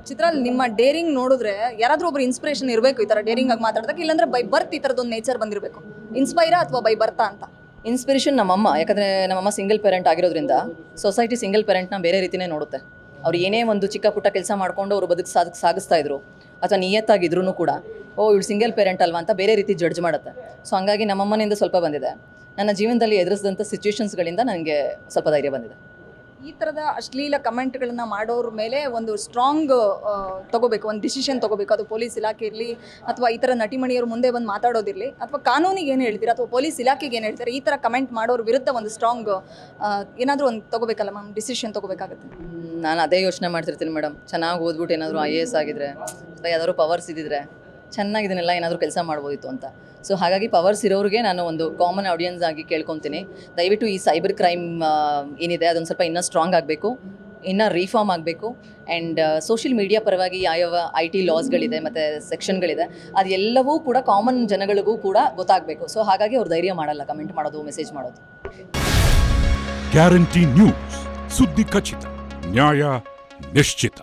ಚಿತ್ರಲ್ಲಿ ನಿಮ್ಮ ಡೇರಿಂಗ್ ನೋಡಿದ್ರೆ ಯಾರಾದ್ರೂ ಒಬ್ರು ಇನ್ಸ್ಪಿರೇಷನ್ ಇರಬೇಕು ಈ ಥರ ಡೇರಿಂಗ್ ಆಗಿ ಮಾತಾಡೋದಕ್ಕೆ, ಇಲ್ಲಾಂದ್ರೆ ಬೈ ಬರ್ತ್ ಈ ಥರದೊಂದು ನೇಚರ್ ಬಂದಿರಬೇಕು. ಇನ್ಸ್ಪೈರಾ ಅಥವಾ ಬೈ ಬರ್ತಾ ಅಂತ? ಇನ್ಸ್ಪಿರೇಷನ್ ನಮ್ಮಮ್ಮ. ಯಾಕಂದರೆ ನಮ್ಮಮ್ಮ ಸಿಂಗಲ್ ಪೇರೆಂಟ್ ಆಗಿರೋದ್ರಿಂದ ಸೊಸೈಟಿ ಸಿಂಗಲ್ ಪೇರೆಂಟ್ನ ಬೇರೆ ರೀತಿಯೇ ನೋಡುತ್ತೆ. ಅವ್ರು ಏನೇ ಒಂದು ಚಿಕ್ಕ ಪುಟ್ಟ ಕೆಲಸ ಮಾಡಿಕೊಂಡು ಅವರು ಬದುಕು ಸಾಗಿಸ್ತಾ ಇದ್ರು ಅಥವಾ ನಿಯತ್ತಾಗಿದ್ರೂ ಕೂಡ ಇವಳು ಸಿಂಗಲ್ ಪೇರೆಂಟ್ ಅಲ್ವಾ ಅಂತ ಬೇರೆ ರೀತಿ ಜಡ್ಜ್ ಮಾಡುತ್ತೆ. ಸೊ ಹಂಗಾಗಿ ನಮ್ಮಮ್ಮನಿಂದ ಸ್ವಲ್ಪ ಬಂದಿದೆ. ನನ್ನ ಜೀವನದಲ್ಲಿ ಎದುರಿಸಿದಂಥ ಸಿಚುವೇಶನ್ಸ್ಗಳಿಂದ ನನಗೆ ಸ್ವಲ್ಪ ಧೈರ್ಯ ಬಂದಿದೆ. ಈ ಥರದ ಅಶ್ಲೀಲ ಕಮೆಂಟ್ಗಳನ್ನ ಮಾಡೋರ ಮೇಲೆ ಒಂದು ಸ್ಟ್ರಾಂಗ್ ತಗೋಬೇಕು, ಒಂದು ಡಿಸಿಷನ್ ತಗೋಬೇಕು. ಅದು ಪೊಲೀಸ್ ಇಲಾಖೆ ಇರಲಿ ಅಥವಾ ಈ ಥರ ನಟಿಮಣಿಯವರು ಮುಂದೆ ಬಂದು ಮಾತಾಡೋದಿರಲಿ, ಅಥವಾ ಕಾನೂನಿಗೆ ಏನು ಹೇಳ್ತೀರಾ ಅಥವಾ ಪೊಲೀಸ್ ಇಲಾಖೆಗೆ ಏನು ಹೇಳ್ತಾರೆ, ಈ ಥರ ಕಮೆಂಟ್ ಮಾಡೋರ ವಿರುದ್ಧ ಒಂದು ಸ್ಟ್ರಾಂಗ್ ಏನಾದರೂ ಒಂದು ತಗೋಬೇಕಲ್ಲ ಮ್ಯಾಮ್, ಡಿಸಿಷನ್ ತಗೋಬೇಕಾಗುತ್ತೆ. ನಾನು ಅದೇ ಯೋಚನೆ ಮಾಡ್ತಿರ್ತೀನಿ ಮೇಡಮ್. ಚೆನ್ನಾಗಿ ಓದ್ಬಿಟ್ಟು ಏನಾದರೂ IAS ಆಗಿದ್ರೆ ಅಥವಾ ಯಾವ್ದಾದ್ರು ಪವರ್ಸ್ ಇದ್ದಿದ್ರೆ ಚೆನ್ನಾಗಿದ್ದೀನೆಲ್ಲ ಏನಾದರೂ ಕೆಲಸ ಮಾಡ್ಬೋದಿತ್ತು ಅಂತ. ಸೊ ಹಾಗಾಗಿ ಪವರ್ಸ್ ಇರೋರಿಗೆ ನಾನು ಒಂದು ಕಾಮನ್ ಆಡಿಯನ್ಸ್ ಆಗಿ ಕೇಳ್ಕೊತೀನಿ, ದಯವಿಟ್ಟು ಈ ಸೈಬರ್ ಕ್ರೈಮ್ ಏನಿದೆ ಅದೊಂದು ಸ್ವಲ್ಪ ಇನ್ನೂ ಸ್ಟ್ರಾಂಗ್ ಆಗಬೇಕು, ಇನ್ನೂ ರೀಫಾರ್ಮ್ ಆಗಬೇಕು. ಆ್ಯಂಡ್ ಸೋಷಿಯಲ್ ಮೀಡಿಯಾ ಪರವಾಗಿ ಯಾವ IT ಲಾಸ್ಗಳಿದೆ ಮತ್ತು ಸೆಕ್ಷನ್ಗಳಿದೆ ಅದೆಲ್ಲವೂ ಕೂಡ ಕಾಮನ್ ಜನಗಳಿಗೂ ಕೂಡ ಗೊತ್ತಾಗಬೇಕು. ಸೊ ಹಾಗಾಗಿ ಅವ್ರು ಧೈರ್ಯ ಮಾಡಲ್ಲ ಕಮೆಂಟ್ ಮಾಡೋದು, ಮೆಸೇಜ್ ಮಾಡೋದು. ಗ್ಯಾರಂಟಿ ನ್ಯೂಸ್, ಸುದ್ದಿ ಖಚಿತ, ನ್ಯಾಯ ನಿಶ್ಚಿತ.